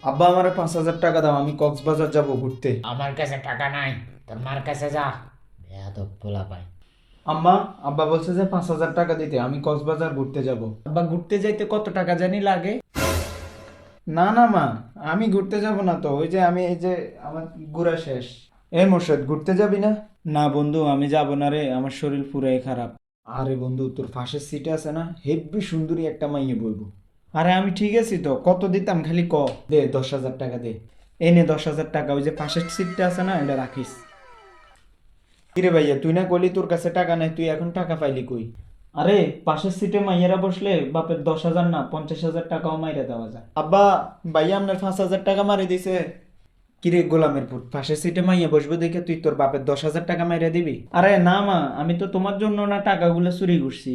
আব্বা আমার 5,000 টাকা দাও, আমি কক্সবাজার যাব ঘুরতে। আমার কাছে টাকা নাই, তোর মার কাছে যা। বেয়াদব পোলা পাই। আম্মা, আব্বা বলছে যে 5,000 টাকা দিতে, আমি কক্সবাজার ঘুরতে যাব। আব্বা ঘুরতে যাইতে কত টাকা জানি লাগে? না না মা, আমি ঘুরতে যাব না তো, ওই যে আমি এই যে আমার ঘোরা শেষ। এই মোর্শেদ, ঘুরতে যাবি না? না বন্ধু, আমি যাব না রে, আমার শরীর পুরাই খারাপ। আরে বন্ধু, তোর পাশের সিটে আছে না, হেব্বি সুন্দরী একটা মাইয়ে বলবো। আরে আমি ঠিক আছি তো, কত দিতাম খালি ক। দে 10,000 টাকা দে। এনে 10,000 টাকা, ওই যে পাশের সিটটা আছে না, এটা রাখিস। কিরে ভাইয়া, তুই না কইলি তোর কাছে টাকা নাই, তুই এখন টাকা পাইলি কই? আরে পাশের সিটে মাইয়েরা বসলে বাপের 10,000 না 50,000 টাকাও মাইরা দেওয়া যায়। আব্বা, ভাইয়া আপনার 5,000 টাকা মারি দিছে। কিরে গোলামের পুত, পাশের সিটে মাইয়া বসবে দেখে তুই তোর বাপের 10,000 টাকা মাইরা দিবি? আরে না মা, আমি তো তোমার জন্য না টাকাগুলো চুরি করছি।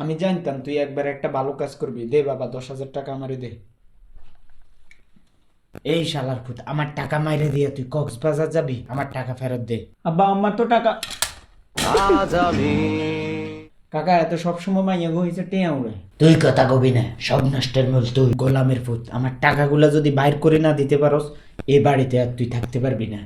আমি জানতাম তুই একবার একটা ভালো কাজ করবি। দে বাবা, 10,000 টাকা আমারে দে। এই শালার পুত, আমার টাকা মাইরে দিয়ে তুই কক্সবাজার যাবি, আমার টাকা ফেরত দে। আব্বা, আমার তো টাকা। কাকা এত সবসময় মাইয়া গো হয়েছে টেয়া উড়ে। তুই কথা কবি না, সব নষ্টের মূল তুই। গোলামের পুত, আমার টাকাগুলা যদি বাইর করে না দিতে পারোস, এ বাড়িতে আর তুই থাকতে পারবি না।